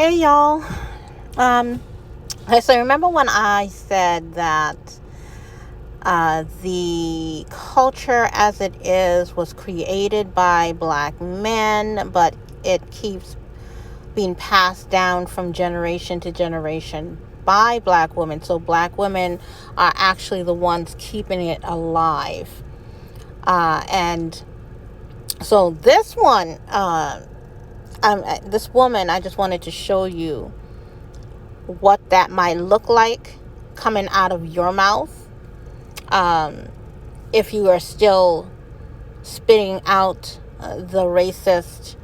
Hey y'all. Um, so remember when I said that the culture as it is was created by black men, but it keeps being passed down from generation to generation by black women. So black women are actually the ones keeping it alive. And so this woman, I just wanted to show you what that might look like coming out of your mouth, if you are still spitting out the racist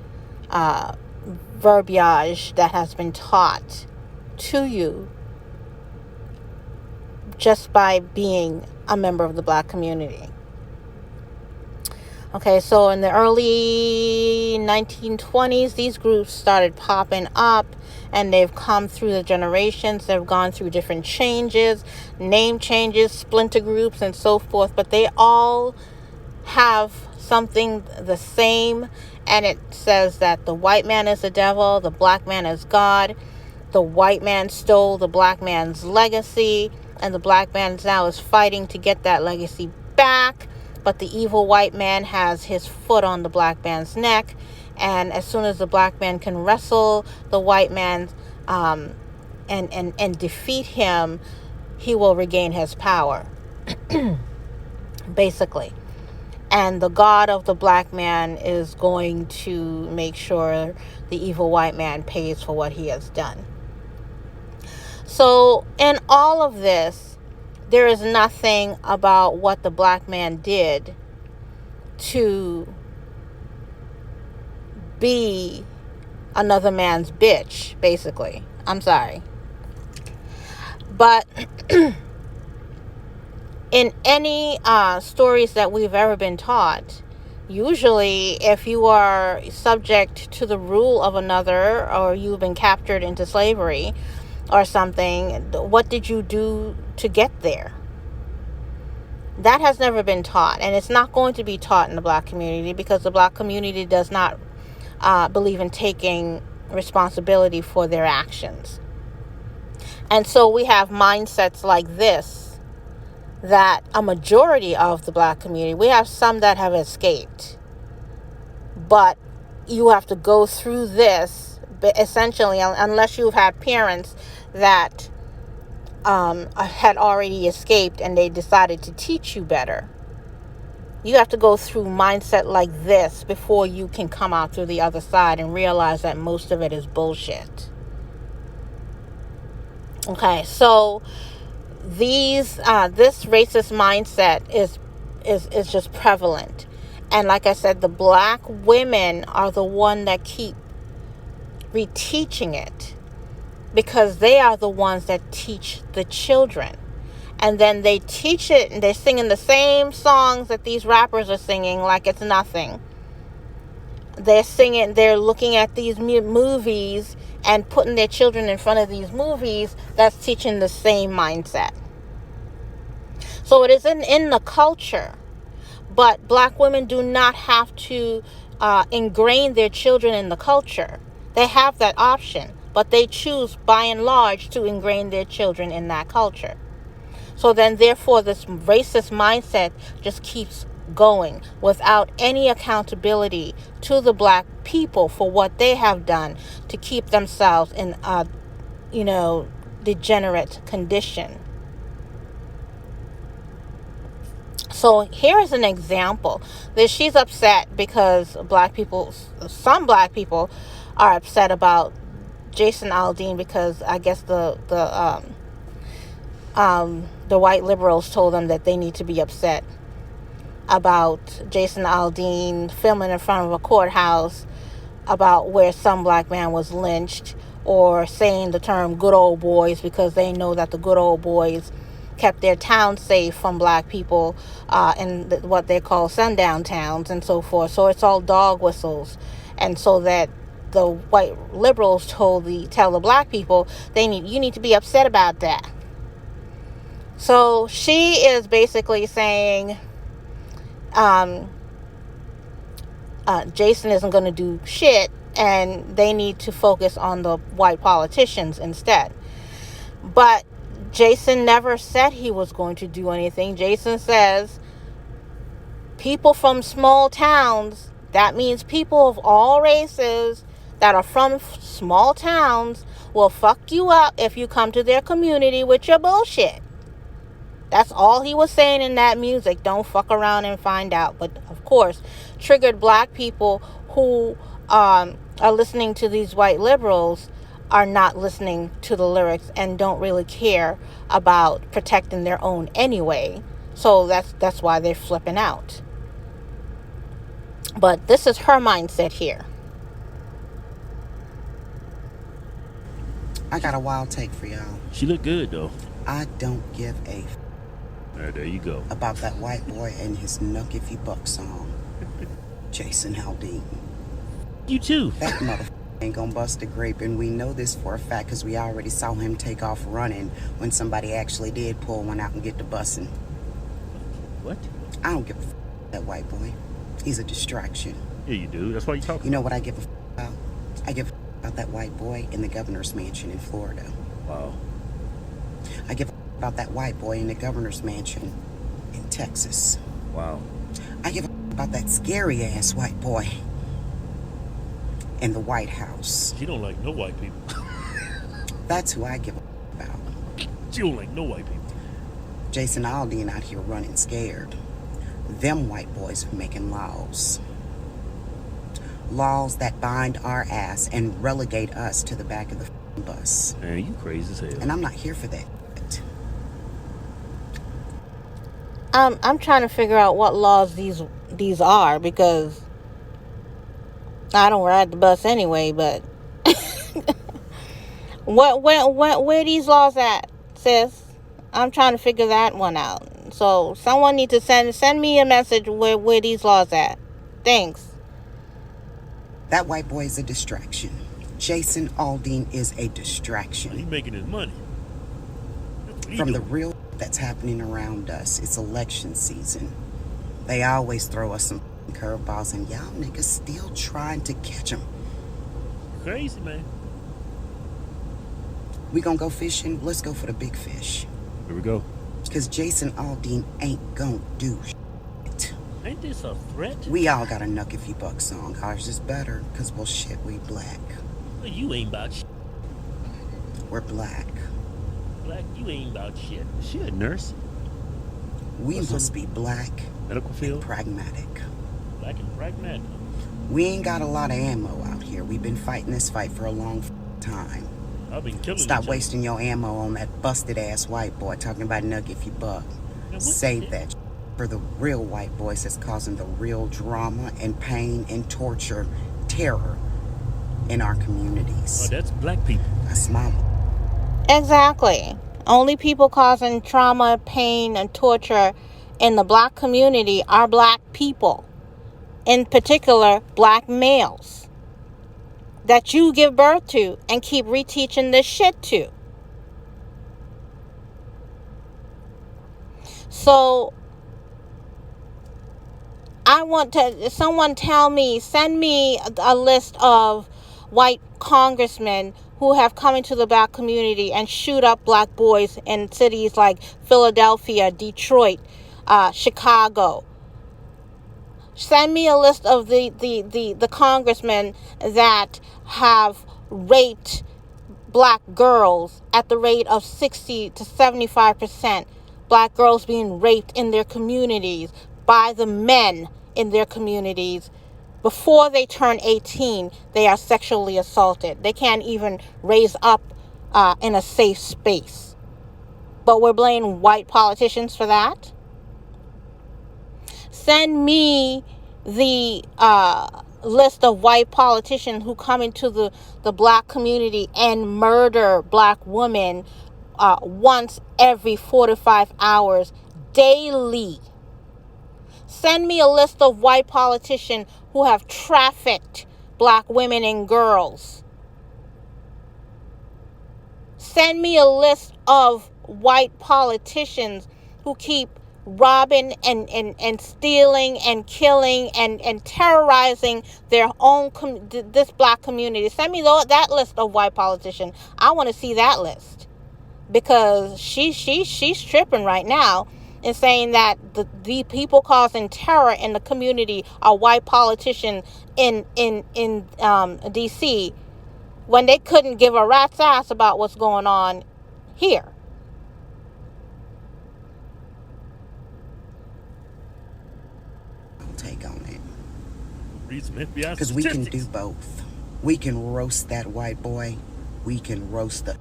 verbiage that has been taught to you just by being a member of the black community. Okay, so in the early 1920s, these groups started popping up, and they've come through the generations. They've gone through different changes, name changes, splinter groups, and so forth, but they all have something the same, and it says that the white man is the devil, the black man is God, the white man stole the black man's legacy, and the black man now is fighting to get that legacy back. But the evil white man has his foot on the black man's neck. And as soon as the black man can wrestle the white man and defeat him, he will regain his power, basically. And the God of the black man is going to make sure the evil white man pays for what he has done. So in all of this, there is nothing about what the black man did to be another man's bitch, basically. I'm sorry. But in any stories that we've ever been taught, usually if you are subject to the rule of another, or you've been captured into slavery or something, what did you do to get there? That has never been taught, and it's not going to be taught in the black community, because the black community does not believe in taking responsibility for their actions. And so we have mindsets like this, that a majority of the black community, we have some that have escaped, but you have to go through this, essentially, unless you've had parents that had already escaped and they decided to teach you better. You have to go through mindset like this before you can come out through the other side and realize that most of it is bullshit. Okay, so this racist mindset is just prevalent. And like I said, the black women are the one that keep reteaching it, because they are the ones that teach the children. And then they teach it, and they're singing the same songs that these rappers are singing like it's nothing. They're looking at these movies and putting their children in front of these movies that's teaching the same mindset. So it is in the culture. But black women do not have to ingrain their children in the culture. They have that option, but they choose by and large to ingrain their children in that culture. So then therefore this racist mindset just keeps going without any accountability to the black people for what they have done to keep themselves in a degenerate condition. So here's an example that she's upset because some black people are upset about Jason Aldean, because I guess the white liberals told them that they need to be upset about Jason Aldean filming in front of a courthouse about where some black man was lynched, or saying the term good old boys, because they know that the good old boys kept their town safe from black people in what they call sundown towns and so forth. So it's all dog whistles. And so that the white liberals tell the black people you need to be upset about that. So she is basically saying Jason isn't going to do shit and they need to focus on the white politicians instead. But Jason never said he was going to do anything. Jason says people from small towns, that means people of all races that are from small towns, will fuck you up if you come to their community with your bullshit. That's all he was saying in that music. Don't fuck around and find out. But of course, triggered black people who are listening to these white liberals are not listening to the lyrics and don't really care about protecting their own anyway. So that's why they're flipping out. But this is her mindset here. I got a wild take for y'all. She looked good, though. I don't give a There you go. about that white boy and his Nuck If You Buck song. Jason Aldean. You too. That motherfucker ain't gonna bust a grape, and we know this for a fact because we already saw him take off running when somebody actually did pull one out and get the bussing. What? I don't give a that white boy. He's a distraction. Yeah, you do. That's why you talking. You know what I give a about? I give a about that white boy in the governor's mansion in Florida. Wow. I give a about that white boy in the governor's mansion in Texas. Wow. I give a about that scary ass white boy in the White House. She don't like no white people. That's who I give a about. She don't like no white people. Jason Aldean out here running scared. Them white boys are making laws. Laws that bind our ass and relegate us to the back of the bus. Man, you crazy as hell. And I'm not here for that. I'm trying to figure out what laws these are, because I don't ride the bus anyway. But where these laws at, sis? I'm trying to figure that one out. So someone needs to send me a message where these laws at. Thanks. That white boy is a distraction. Jason Aldean is a distraction. He's making his money. From the real that's happening around us. It's election season. They always throw us some curveballs, and y'all niggas still trying to catch them. Crazy, man. We gonna go fishing? Let's go for the big fish. Here we go. Because Jason Aldean ain't gonna do shit. Ain't this a threat? We all got a Nuck If You Buck song. Ours is better because, well, shit, we black. Well, you ain't about shit. We're black. Black, you ain't about shit. She a nurse. We must be black Medical and field. pragmatic. Black and pragmatic. We ain't got a lot of ammo out here. We've been fighting this fight for a long time. I've been killing Stop each wasting your ammo on that busted ass white boy talking about Nuck If You Buck. other. Save that for the real white boys that's causing the real drama and pain and torture, terror in our communities. Oh, that's black people. That's my Exactly. Only people causing trauma, pain, and torture in the black community are black people. In particular, black males that you give birth to and keep reteaching this shit to. So I want someone send me a list of white congressmen who have come into the black community and shoot up black boys in cities like Philadelphia, Detroit, Chicago. Send me a list of the congressmen that have raped black girls at the rate of 60 to 75%. Black girls being raped in their communities by the men in their communities. Before they turn 18, they are sexually assaulted. They can't even raise up in a safe space. But we're blaming white politicians for that? Send me the list of white politicians who come into the black community and murder black women once every 4 to 5 hours daily. Send me a list of white politicians who have trafficked black women and girls. Send me a list of white politicians who keep robbing and stealing and killing and terrorizing their own this black community. Send me that list of white politicians. I want to see that list, because she's tripping right now and saying that the people causing terror in the community are white politicians in DC, when they couldn't give a rat's ass about what's going on here. I'll take on it. Read some FBI Because we can do statistics. both. We can roast that white boy. We can roast the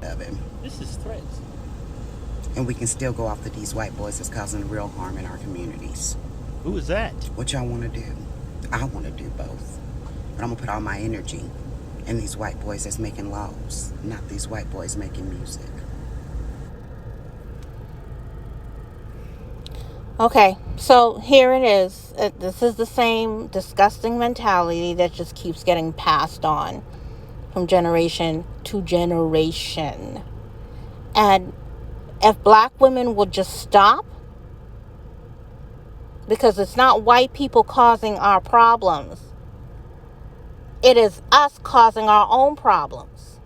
of him. This is threats. And we can still go after these white boys that's causing real harm in our communities. Who is that? What y'all want to do? I want to do both. But I'm going to put all my energy in these white boys that's making laws, not these white boys making music. Okay, so here it is. This is the same disgusting mentality that just keeps getting passed on from generation to generation. And if black women would just stop, because it's not white people causing our problems, it is us causing our own problems.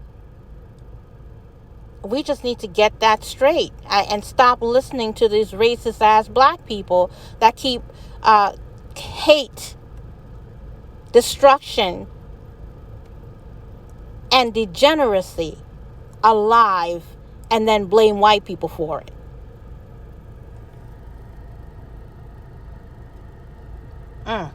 We just need to get that straight and stop listening to these racist ass black people that keep hate, destruction, and degeneracy alive, and then blame white people for it. Mm.